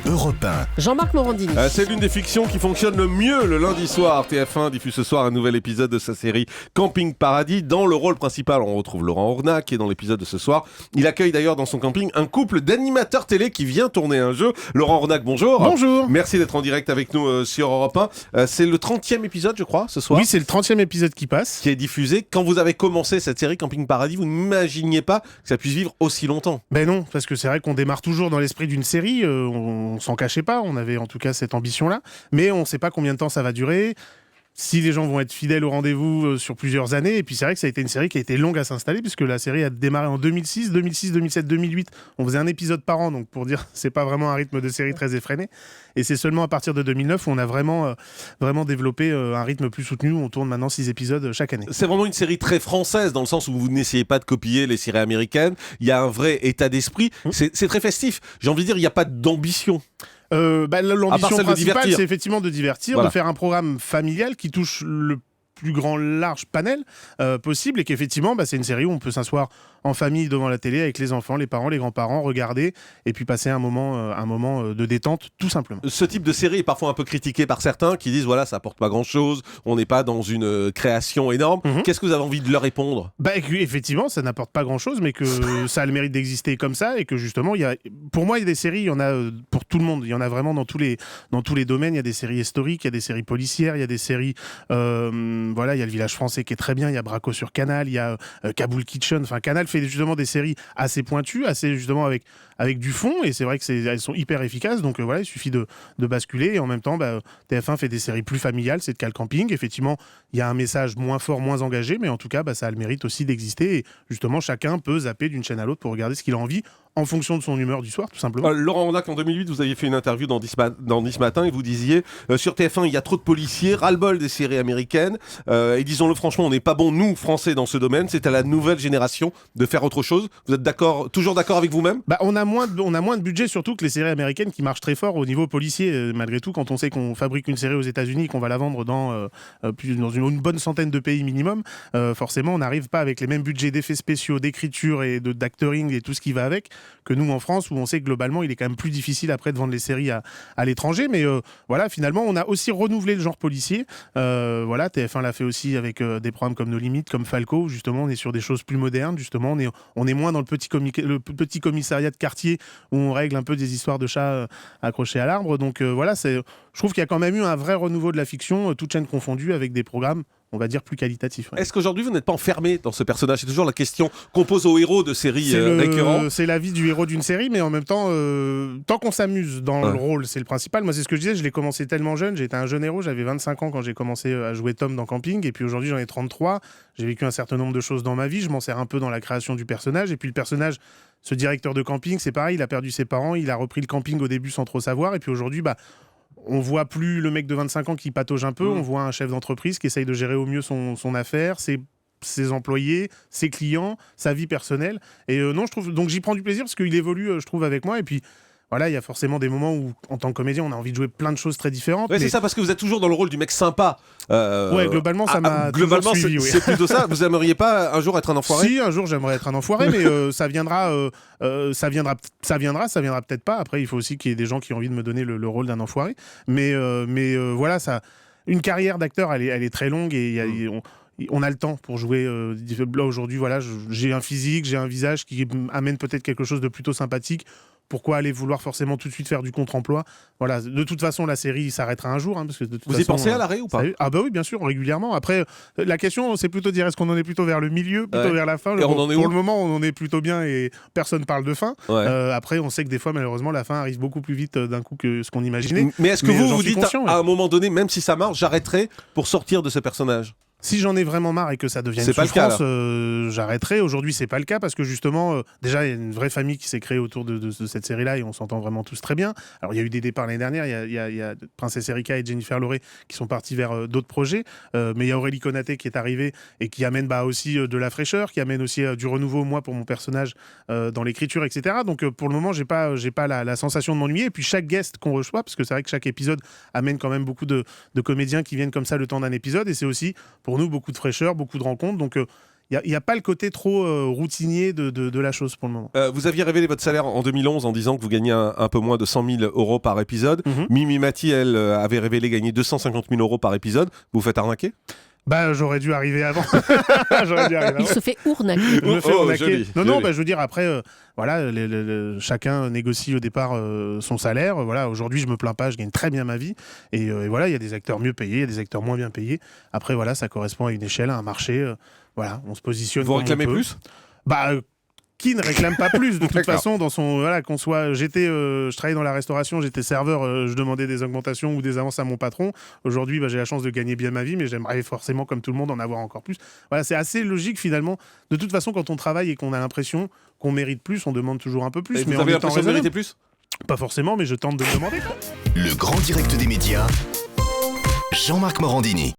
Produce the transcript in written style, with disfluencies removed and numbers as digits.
Europe 1. Jean-Marc Morandini. C'est l'une des fictions qui fonctionne le mieux le lundi soir. TF1 diffuse ce soir un nouvel épisode de sa série Camping Paradis. Dans le rôle principal, on retrouve Laurent Ornac qui est dans l'épisode de ce soir. Il accueille d'ailleurs dans son camping un couple d'animateurs télé qui vient tourner un jeu. Laurent Ornac, bonjour. Bonjour. Merci d'être en direct avec nous sur Europe 1. C'est le 30e épisode, je crois, ce soir. Oui, c'est le 30e épisode qui passe. Qui est diffusé. Quand vous avez commencé cette série Camping Paradis, vous n'imaginiez pas que ça puisse vivre aussi longtemps. Ben non, parce que c'est vrai qu'on démarre toujours dans l'esprit d'une série. On s'en cachait pas. On avait en tout cas cette ambition-là. Mais on ne sait pas combien de temps ça va durer. Si les gens vont être fidèles au rendez-vous sur plusieurs années. Et puis c'est vrai que ça a été une série qui a été longue à s'installer puisque la série a démarré en 2006, 2007, 2008. On faisait un épisode par an, donc pour dire, c'est pas vraiment un rythme de série très effréné. Et c'est seulement à partir de 2009 où on a vraiment développé un rythme plus soutenu. On tourne maintenant 6 épisodes chaque année. C'est vraiment une série très française dans le sens où vous n'essayez pas de copier les séries américaines. Il y a un vrai état d'esprit. C'est très festif. J'ai envie de dire, il n'y a pas d'ambition. L'ambition principale, c'est effectivement de divertir, voilà. De faire un programme familial qui touche le plus grand large panel possible et qu'effectivement c'est une série où on peut s'asseoir en famille devant la télé avec les enfants, les parents, les grands-parents, regarder et puis passer un moment de détente tout simplement. Ce type de série est parfois un peu critiqué par certains qui disent voilà, ça apporte pas grand-chose, on n'est pas dans une création énorme. Qu'est-ce que vous avez envie de leur répondre ? Effectivement, ça n'apporte pas grand-chose mais que ça a le mérite d'exister comme ça et que justement, pour moi, il y a des séries, il y en a pour tout le monde, il y en a vraiment dans tous les domaines, il y a des séries historiques, il y a des séries policières, il y a des séries il y a Le Village Français qui est très bien, il y a Braco sur Canal, il y a Kaboul Kitchen, enfin Canal fait justement des séries assez pointues, assez justement avec du fond et c'est vrai que elles sont hyper efficaces donc il suffit de basculer et en même temps TF1 fait des séries plus familiales, c'est le cas le camping, effectivement il y a un message moins fort, moins engagé mais en tout cas ça a le mérite aussi d'exister et justement chacun peut zapper d'une chaîne à l'autre pour regarder ce qu'il a envie en fonction de son humeur du soir tout simplement. Laurent Ornac, en 2008 vous aviez fait une interview dans Nice Matin et vous disiez sur TF1 il y a trop de policiers, ras-le-bol des séries américaines et disons-le franchement on n'est pas bon nous français dans ce domaine, c'est à la nouvelle génération de faire autre chose. Vous êtes toujours d'accord avec vous-même ? On a moins de budget surtout que les séries américaines qui marchent très fort au niveau policier malgré tout quand on sait qu'on fabrique une série aux États-Unis et qu'on va la vendre dans une bonne centaine de pays minimum, forcément on n'arrive pas avec les mêmes budgets d'effets spéciaux, d'écriture et d'actoring et tout ce qui va avec que nous en France où on sait que globalement il est quand même plus difficile après de vendre les séries à l'étranger mais finalement on a aussi renouvelé le genre policier TF1 l'a fait aussi avec des programmes comme Nos Limites, comme Falco où justement on est sur des choses plus modernes, justement on est moins dans le petit commissariat de quartier où on règle un peu des histoires de chats accrochés à l'arbre donc je trouve qu'il y a quand même eu un vrai renouveau de la fiction toutes chaînes confondues avec des programmes on va dire plus qualitatif. Est-ce qu'aujourd'hui vous n'êtes pas enfermé dans ce personnage ? C'est toujours la question qu'on pose aux héros de séries récurrentes. C'est la vie du héros d'une série, mais en même temps, tant qu'on s'amuse dans le rôle, c'est le principal. Moi, c'est ce que je disais, je l'ai commencé tellement jeune, j'étais un jeune héros, j'avais 25 ans quand j'ai commencé à jouer Tom dans Camping, et puis aujourd'hui j'en ai 33, j'ai vécu un certain nombre de choses dans ma vie, je m'en sers un peu dans la création du personnage, et puis le personnage, ce directeur de camping, c'est pareil, il a perdu ses parents, il a repris le camping au début sans trop savoir, et puis aujourd'hui, on voit plus le mec de 25 ans qui patauge un peu, on voit un chef d'entreprise qui essaye de gérer au mieux son affaire, ses employés, ses clients, sa vie personnelle. Et non, je trouve donc j'y prends du plaisir parce qu'il évolue, je trouve, avec moi. Et puis il y a forcément des moments où, en tant que comédien, on a envie de jouer plein de choses très différentes. Ouais, c'est ça, parce que vous êtes toujours dans le rôle du mec sympa. Globalement, ça m'a toujours suivi. Oui. C'est plutôt ça. Vous aimeriez pas un jour être un enfoiré ? Si, un jour, j'aimerais être un enfoiré, mais ça viendra peut-être pas. Après, il faut aussi qu'il y ait des gens qui ont envie de me donner le rôle d'un enfoiré. Mais ça, une carrière d'acteur, elle est très longue et on a le temps pour jouer. Là, aujourd'hui, j'ai un physique, j'ai un visage qui amène peut-être quelque chose de plutôt sympathique. Pourquoi aller vouloir forcément tout de suite faire du contre-emploi ? Voilà, de toute façon, la série s'arrêtera un jour. Parce que vous y pensez à l'arrêt ou pas ? Oui, bien sûr, régulièrement. Après, la question, c'est plutôt de dire est-ce qu'on en est plutôt vers le milieu, plutôt vers la fin ? Pour le moment, on en est plutôt bien et personne parle de fin. Ouais. Après, on sait que des fois, malheureusement, la fin arrive beaucoup plus vite d'un coup que ce qu'on imaginait. Mais est-ce que vous dites à un moment donné, même si ça marche, j'arrêterai pour sortir de ce personnage ? Si j'en ai vraiment marre et que ça devient une souffrance, j'arrêterai. Aujourd'hui, c'est pas le cas parce que justement, déjà, il y a une vraie famille qui s'est créée autour de cette série-là et on s'entend vraiment tous très bien. Alors, il y a eu des départs l'année dernière. Il y a Princesse Erika et Jennifer Loré qui sont partis vers d'autres projets. Mais il y a Aurélie Konaté qui est arrivée et qui amène aussi de la fraîcheur, qui amène aussi du renouveau, moi, pour mon personnage dans l'écriture, etc. Donc, pour le moment, j'ai pas la sensation de m'ennuyer. Et puis, chaque guest qu'on reçoit, parce que c'est vrai que chaque épisode amène quand même beaucoup de comédiens qui viennent comme ça le temps d'un épisode. Et c'est aussi pour nous beaucoup de fraîcheur, beaucoup de rencontres, donc il n'y a pas le côté trop routinier de la chose pour le moment. Vous aviez révélé votre salaire en 2011 en disant que vous gagnez un peu moins de 100 000 euros par épisode. Mimi Mati, elle, avait révélé gagner 250 000 euros par épisode. Vous vous faites arnaquer ? Bah, j'aurais dû arriver avant. Il se fait ournaquer. Je me fais arnaquer. Joli, Non, joli. je veux dire, après, voilà, chacun négocie au départ son salaire. Voilà, aujourd'hui, je me plains pas, je gagne très bien ma vie. Et voilà, il y a des acteurs mieux payés, il y a des acteurs moins bien payés. Après, voilà, ça correspond à une échelle, à un marché. Voilà, on se positionne. Vous comme réclamez on peut. plus ? Bah, qui ne réclame pas plus de toute D'accord. façon dans son voilà qu'on soit je travaillais dans la restauration, j'étais serveur, je demandais des augmentations ou des avances à mon patron. Aujourd'hui, j'ai la chance de gagner bien ma vie, mais j'aimerais forcément comme tout le monde en avoir encore plus. Voilà, c'est assez logique finalement. De toute façon, quand on travaille et qu'on a l'impression qu'on mérite plus, on demande toujours un peu plus. Et Mais vous en avez étant l'impression de raisonnable. mériter plus ? Pas forcément, mais je tente de le demander. Le grand direct des médias, Jean-Marc Morandini.